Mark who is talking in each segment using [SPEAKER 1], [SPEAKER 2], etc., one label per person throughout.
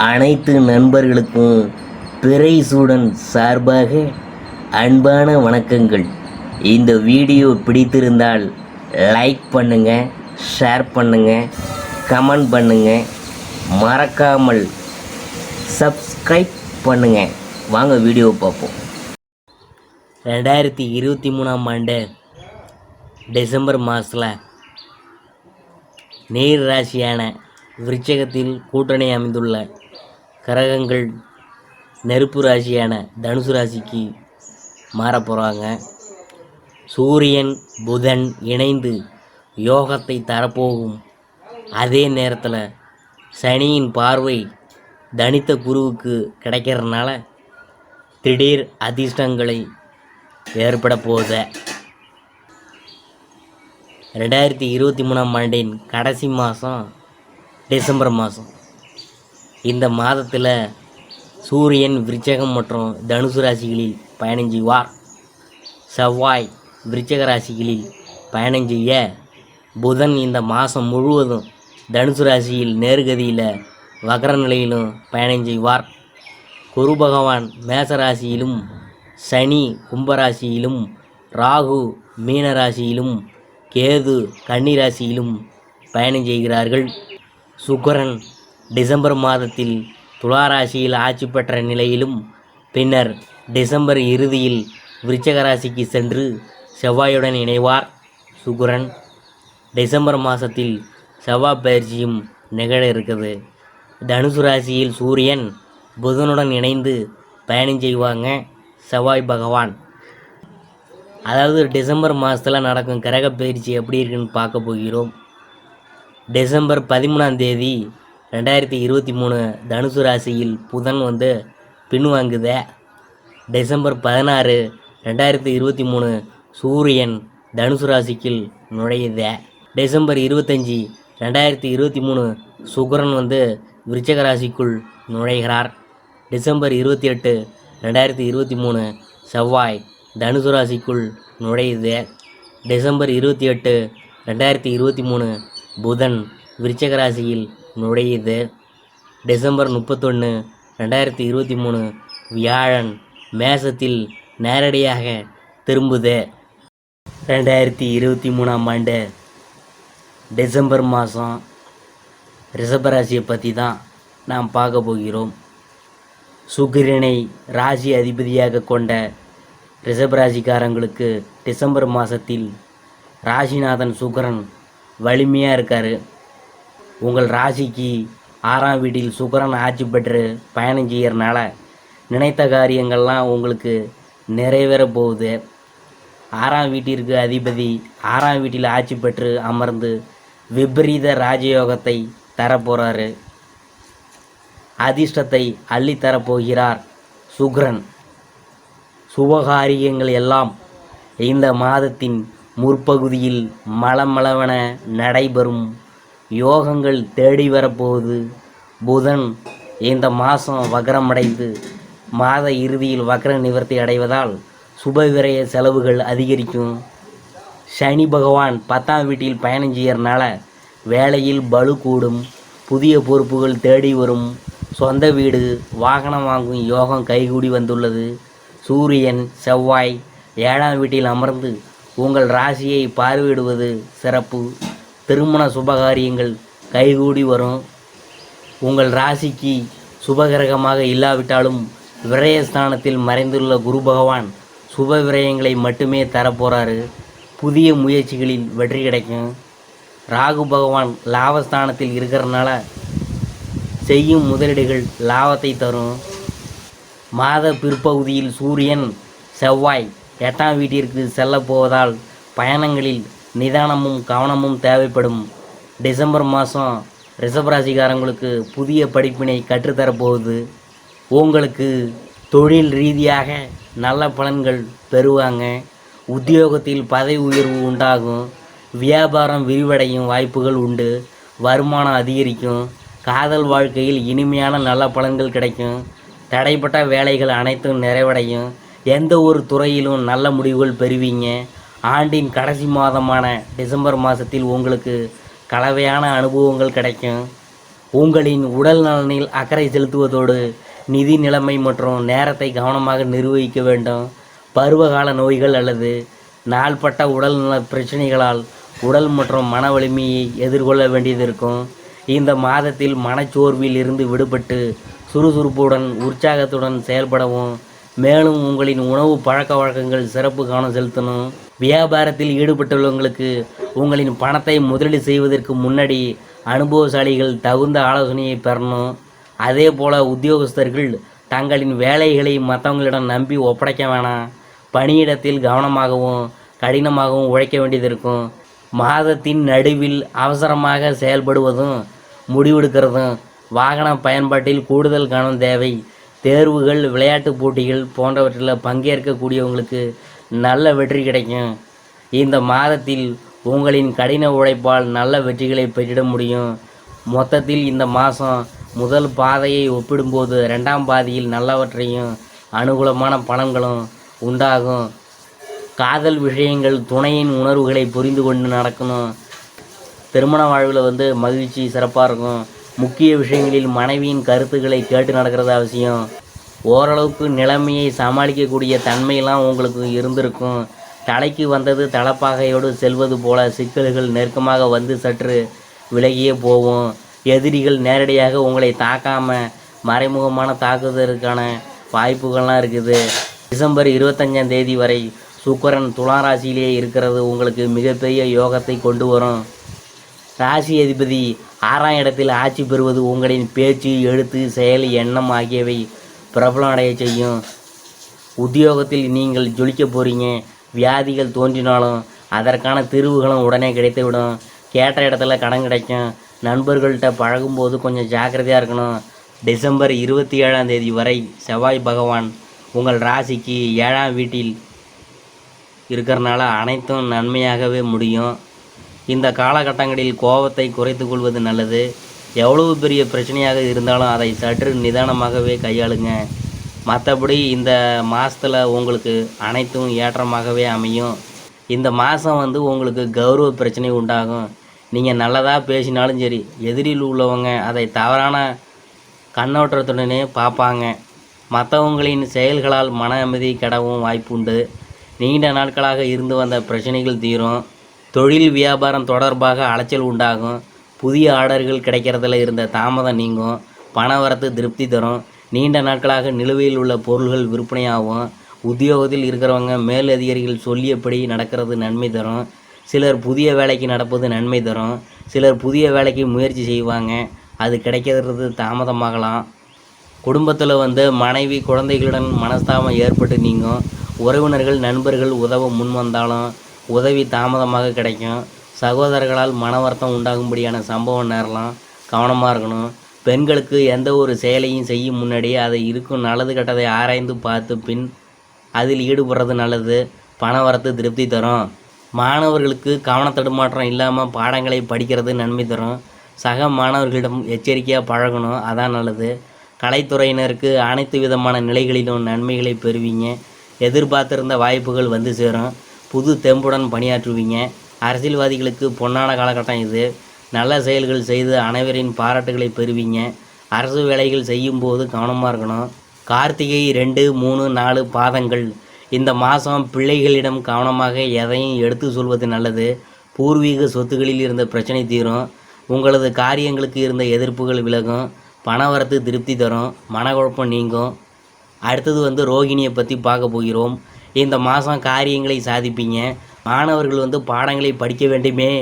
[SPEAKER 1] அனைத்து நண்பர்களுக்கும் பிறைசூடன் சார்பாக அன்பான வணக்கங்கள். இந்த வீடியோ பிடித்திருந்தால் லைக் பண்ணுங்கள், ஷேர் பண்ணுங்கள், கமெண்ட் பண்ணுங்கள், மறக்காமல் சப்ஸ்கிரைப் பண்ணுங்கள். வாங்க வீடியோ பார்ப்போம். 2023ஆம் ஆண்டு டிசம்பர் மாதத்தில் நீர் ராசியான விருச்சிகத்தில் கூட்டணி அமைந்துள்ள கிரகங்கள் நெருப்பு ராசியான தனுசு ராசிக்கு மாறப்போகிறாங்க. சூரியன் புதன் இணைந்து யோகத்தை தரப்போகும். அதே நேரத்தில் சனியின் பார்வை தனித்த குருவுக்கு கிடைக்கிறதுனால திடீர் அதிர்ஷ்டங்களை ஏற்பட போகுது. 2023ஆம் ஆண்டின் கடைசி மாதம் டிசம்பர் மாதம். இந்த மாதத்தில் சூரியன் விருச்சிகம் மற்றும் தனுசு ராசிகளில் பயணம் செய்வார். செவ்வாய் விருச்சிக ராசிகளில் பயணம் செய்ய, புதன் இந்த மாதம் முழுவதும் தனுசு ராசியில் நேர்கதியில் வக்ர நிலையிலும் பயணம் செய்வார். குரு பகவான் மேச ராசியிலும், சனி கும்பராசியிலும், ராகு மீன ராசியிலும், கேது கன்னி ராசியிலும் பயணம் செய்கிறார்கள். சுக்கிரன் டிசம்பர் மாதத்தில் துலா ராசியில் ஆட்சி பெற்ற நிலையிலும் பின்னர் டிசம்பர் இறுதியில் விருச்சிக ராசிக்கு சென்று செவ்வாயுடன் இணைவார். சுக்கிரன் டிசம்பர் மாதத்தில் செவ்வாய் பயிற்சியும் நிகழ இருக்குது. தனுசு ராசியில் சூரியன் புதனுடன் இணைந்து பயணம் செய்வாங்க செவ்வாய் பகவான். அதாவது டிசம்பர் மாதத்தில் நடக்கும் கிரக பயிற்சி எப்படி இருக்குன்னு பார்க்க போகிறோம். டிசம்பர் 13ஆம் தேதி 2023 தனுசு ராசியில் புதன் பின்வாங்குத. டிசம்பர் 16 2023 சூரியன் தனுசு ராசிக்குள் நுழையுத. டிசம்பர் 25 2023 சுக்கிரன் விருச்சிக ராசிக்குள் நுழைகிறார். டிசம்பர் 28 2023 செவ்வாய் தனுசு ராசிக்குள் நுழையுது. டிசம்பர் 28 2023 புதன் விருச்சிக ராசியில் நுழையுது. டிசம்பர் 31 2023 வியாழன் மேசத்தில் நேரடியாக திரும்புது. 2023ஆம் ஆண்டு டிசம்பர் மாதம் ரிஷபராசியை பற்றி தான் நாம் பார்க்க போகிறோம். சுக்கிரனை ராசி அதிபதியாக கொண்ட ரிஷபராசிக்காரங்களுக்கு டிசம்பர் மாதத்தில் ராசிநாதன் சுக்கிரன் வலிமையாக இருக்கார். உங்கள் ராசிக்கு 6ஆம் வீட்டில் சுக்கிரன் ஆட்சி பெற்று பயணம் செய்கிறனால நினைத்த காரியங்கள்லாம் உங்களுக்கு நிறைவேற போகுது. 6ஆம் வீட்டிற்கு அதிபதி 6ஆம் வீட்டில் ஆட்சி பெற்று அமர்ந்து விபரீத ராஜயோகத்தை தரப்போகிறாரு. அதிர்ஷ்டத்தை அள்ளித்தரப்போகிறார் சுக்கிரன். சுபகாரியங்கள் எல்லாம் இந்த மாதத்தின் முற்பகுதியில் மளமளவென நடைபெறும். யோகங்கள் தேடி வரப்போகுது. புதன் இந்த மாதம் வக்ரமடைந்து மாத இறுதியில் வக்ர நிவர்த்தி அடைவதால் சுப விரய செலவுகள் அதிகரிக்கும். சனி பகவான் 10ஆம் வீட்டில் பயணம் செய்யறதுனால வேலையில் பளு கூடும். புதிய பொறுப்புகள் தேடி வரும். சொந்த வீடு வாகனம் வாங்கும் யோகம் கைகூடி வந்துள்ளது. சூரியன் செவ்வாய் 7ஆம் வீட்டில் அமர்ந்து உங்கள் ராசியை பார்வையிடுவது சிறப்பு. திருமண சுபகாரியங்கள் கைகூடி வரும். உங்கள் ராசிக்கு சுபகிரகமாக இல்லாவிட்டாலும் விரயஸ்தானத்தில் மறைந்துள்ள குரு பகவான் சுப விரயங்களை மட்டுமே தரப்போகிறாரு. புதிய முயற்சிகளில் வெற்றி கிடைக்கும். ராகு பகவான் லாபஸ்தானத்தில் இருக்கிறதுனால செய்யும் முதலீடுகள் லாபத்தை தரும். மாத பிற்பகுதியில் சூரியன் செவ்வாய் 8ஆம் வீட்டிற்கு செல்ல போவதால் பயணங்களில் நிதானமும் கவனமும் தேவைப்படும். டிசம்பர் மாதம் ரிஷபராசிக்காரங்களுக்கு புதிய படிப்பினை கற்றுத்தரப்போகுது. உங்களுக்கு தொழில் ரீதியாக நல்ல பலன்கள் பெறுவாங்க. உத்தியோகத்தில் பதவி உயர்வு உண்டாகும். வியாபாரம் விரிவடையும் வாய்ப்புகள் உண்டு. வருமானம் அதிகரிக்கும். காதல் வாழ்க்கையில் இனிமையான நல்ல பலன்கள் கிடைக்கும். தடைப்பட்ட வேலைகள் அனைத்தும் நிறைவடையும். எந்த ஒரு துறையிலும் நல்ல முடிவுகள் பெறுவீங்க. ஆண்டின் கடைசி மாதமான டிசம்பர் மாதத்தில் உங்களுக்கு கலவையான அனுபவங்கள் கிடைக்கும். உங்களின் உடல் நலனில் அக்கறை செலுத்துவதோடு நிதி நிலைமை மற்றும் நேரத்தை கவனமாக நிர்வகிக்க வேண்டும். பருவகால நோய்கள் அல்லது நாள்பட்ட உடல்நல பிரச்சனைகளால் உடல் மற்றும் மன வலிமையை எதிர்கொள்ள வேண்டியது இருக்கும். இந்த மாதத்தில் மனச்சோர்வில் இருந்து விடுபட்டு சுறுசுறுப்புடன் உற்சாகத்துடன் செயல்படவும். மேலும் உங்களின் உணவு பழக்க வழக்கங்கள் சிறப்பு கவனம் செலுத்தணும். வியாபாரத்தில் ஈடுபட்டுள்ளவங்களுக்கு உங்களின் பணத்தை முதலீடு செய்வதற்கு முன்னாடி அனுபவசாலிகள் தகுந்த ஆலோசனையை பெறணும். அதே போல் உத்தியோகஸ்தர்கள் தங்களின் வேலைகளை மற்றவங்களிடம் நம்பி ஒப்படைக்க வேணாம். பணியிடத்தில் கவனமாகவும் கடினமாகவும் உழைக்க வேண்டியது இருக்கும். மாதத்தின் நடுவில் அவசரமாக செயல்படுவதும் முடிவெடுக்கிறதும் வாகன பயன்பாட்டில் கூடுதல் கவனம் தேவை. தேர்வுகள், விளையாட்டுப் போட்டிகள் போன்றவற்றில் பங்கேற்கக்கூடியவங்களுக்கு நல்ல வெற்றி கிடைக்கும். இந்த மாதத்தில் உங்களின் கடின உழைப்பால் நல்ல வெற்றிகளை பெற்றிட முடியும். மொத்தத்தில் இந்த மாதம் முதல் பாதையை ஒப்பிடும்போது 2ஆம் பாதியில் நல்லவற்றையும் அனுகூலமான பலன்களும் உண்டாகும். காதல் விஷயங்கள் துணையின் உணர்வுகளை புரிந்து கொண்டு நடக்கணும். திருமண வாழ்வில் மகிழ்ச்சி சிறப்பாக இருக்கும். முக்கிய விஷயங்களில் மனைவியின் கருத்துக்களை கேட்டு நடக்கிறது அவசியம். ஓரளவுக்கு நிலைமையை சமாளிக்கக்கூடிய தன்மையெல்லாம் உங்களுக்கு இருந்திருக்கும். தலைக்கு வந்தது தலப்பாகையோடு செல்வது போல சிக்கல்கள் நெருக்கமாக வந்து சற்று விலகியே போகும். எதிரிகள் நேரடியாக உங்களை தாக்காமல் மறைமுகமான தாக்குதலுக்கான வாய்ப்புகள்லாம் இருக்குது. டிசம்பர் 25ஆம் தேதி வரை சுக்கிரன் துலா ராசியிலேயே இருக்கிறது உங்களுக்கு மிகப்பெரிய யோகத்தை கொண்டு வரும். ராசி அதிபதி 6ஆம் இடத்தில் ஆட்சி பெறுவது உங்களின் பேச்சு, எழுத்து, செயல், எண்ணம் ஆகியவை பிரபலம் அடைய செய்யும். உத்தியோகத்தில் நீங்கள் ஜொலிக்க போகிறீங்க. வியாதிகள் தோன்றினாலும் அதற்கான தீர்வுகளும் உடனே கிடைத்துவிடும். கேட்ட இடத்துல கடன் கிடைக்கும். நண்பர்கள்ட்ட பழகும்போது கொஞ்சம் ஜாக்கிரதையாக இருக்கணும். டிசம்பர் 27ஆம் தேதி வரை செவ்வாய் பகவான் உங்கள் ராசிக்கு 7ஆம் வீட்டில் இருக்கிறனால அனைத்தும் நன்மையாகவே முடியும். இந்த காலகட்டங்களில் கோபத்தை குறைத்து கொள்வது நல்லது. எவ்வளவு பெரிய பிரச்சனையாக இருந்தாலும் அதை சற்று நிதானமாகவே கையாளுங்க. மற்றபடி இந்த மாதத்தில் உங்களுக்கு அனைத்தும் ஏற்றமாகவே அமையும். இந்த மாதம் உங்களுக்கு கௌரவ பிரச்சனை உண்டாகும். நீங்கள் நல்லதாக பேசினாலும் சரி, எதிரில் உள்ளவங்க அதை தவறான கண்ணோட்டத்துடனே பார்ப்பாங்க. மற்றவங்களின் செயல்களால் மன அமைதி கெடவும் வாய்ப்புண்டு. நீண்ட நாட்களாக இருந்து வந்த பிரச்சனைகள் தீரும். தொழில் வியாபாரம் தொடர்பாக அலைச்சல் உண்டாகும். புதிய ஆர்டர்கள் கிடைக்கிறதுல இருந்த தாமதம் நீங்கும். பணவரத்து திருப்தி தரும். நீண்ட நாட்களாக நிலுவையில் உள்ள பொருள்கள் விற்பனையாகும். உத்தியோகத்தில் இருக்கிறவங்க மேல் அதிகாரிகள் சொல்லியபடி நடக்கிறது நன்மை தரும். சிலர் புதிய வேலைக்கு நடப்பது நன்மை தரும். சிலர் புதிய வேலைக்கு முயற்சி செய்வாங்க, அது கிடைக்கிறது தாமதமாகலாம். குடும்பத்தில் மனைவி குழந்தைகளுடன் மனஸ்தாபம் ஏற்பட்டு நீங்கும். உறவினர்கள் நண்பர்கள் உதவ முன் வந்தாலும் உதவி தாமதமாக கிடைக்கும். சகோதரர்களால் மன வருத்தம் உண்டாகும்படியான சம்பவம் நேரலாம். கவனமாக இருக்கணும். பெண்களுக்கு எந்த ஒரு செயலையும் செய்யும் முன்னாடியே அதை இருக்கும் நல்லது கெட்டதை ஆராய்ந்து பார்த்து பின் அதில் ஈடுபடுறது நல்லது. பண வரத்து திருப்தி தரும். மாணவர்களுக்கு கவனத்தடுமாற்றம் இல்லாமல் பாடங்களை படிக்கிறது நன்மை தரும். சக மாணவர்களிடம் எச்சரிக்கையாக பழகணும், அதான் நல்லது. கலைத்துறையினருக்கு அனைத்து விதமான நிலைகளிலும் நன்மைகளை பெறுவீங்க. எதிர்பார்த்திருந்த வாய்ப்புகள் வந்து சேரும். புது தெம்புடன் பணியாற்றுவீங்க. அரசியல்வாதிகளுக்கு பொன்னான காலகட்டம் இது. நல்ல செயல்கள் செய்து அனைவரின் பாராட்டுகளை பெறுவீங்க. அரசு வேலைகள் செய்யும்போது கவனமாக இருக்கணும். கார்த்திகை 2, 3, 4 பாதங்கள் இந்த மாதம் பிள்ளைகளிடம் கவனமாக எதையும் எடுத்து சொல்வது நல்லது. பூர்வீக சொத்துக்களில் இருந்த பிரச்சனை தீரும். உங்களது காரியங்களுக்கு இருந்த எதிர்ப்புகள் விலகும். பணவரத்து திருப்தி தரும். மனக்குழப்பம் நீங்கும். அடுத்தது ரோகிணியை பற்றி பார்க்க போகிறோம். இந்த மாதம் காரியங்களை சாதிப்பீங்க. மாணவர்கள் பாடங்களை படிக்க வேண்டுமே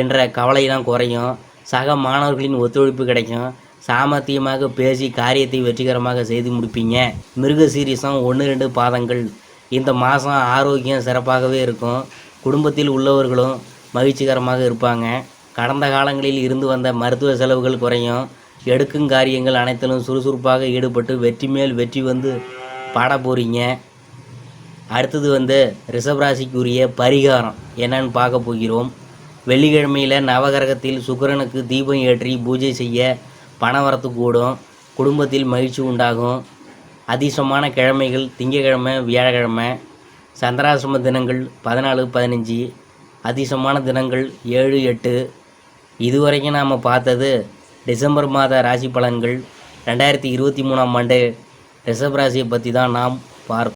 [SPEAKER 1] என்ற கவலையெல்லாம் குறையும். சக மாணவர்களின் ஒத்துழைப்பு கிடைக்கும். சாமர்த்தியமாக பேசி காரியத்தை வெற்றிகரமாக செய்து முடிப்பீங்க. மிருகசீரிசம் 1, 2 பாதங்கள் இந்த மாதம் ஆரோக்கியம் சிறப்பாகவே இருக்கும். குடும்பத்தில் உள்ளவர்களும் மகிழ்ச்சிகரமாக இருப்பாங்க. கடந்த காலங்களில் இருந்து வந்த மருத்துவ செலவுகள் குறையும். எடுக்கும் காரியங்கள் அனைத்திலும் சுறுசுறுப்பாக ஈடுபட்டு வெற்றி மேல் வெற்றி பாட போகிறீங்க. அடுத்தது ரிஷபராசிக்குரிய பரிகாரம் என்னன்னு பார்க்க போகிறோம். வெள்ளிக்கிழமையில் நவகிரகத்தில் சுக்கிரனுக்கு தீபம் ஏற்றி பூஜை செய்ய பணவரத்து கூடும். குடும்பத்தில் மகிழ்ச்சி உண்டாகும். அதிர்ஷ்டமான கிழமைகள் திங்கக்கிழமை, வியாழக்கிழமை. சந்திராசிரம தினங்கள் 14, 15. அதிர்ஷ்டமான தினங்கள் 7, 8. இதுவரைக்கும் நாம் பார்த்தது டிசம்பர் மாத ராசி பலன்கள் 2023ஆம் ஆண்டு ரிஷப ராசியை பற்றி தான் நாம் பார்க்க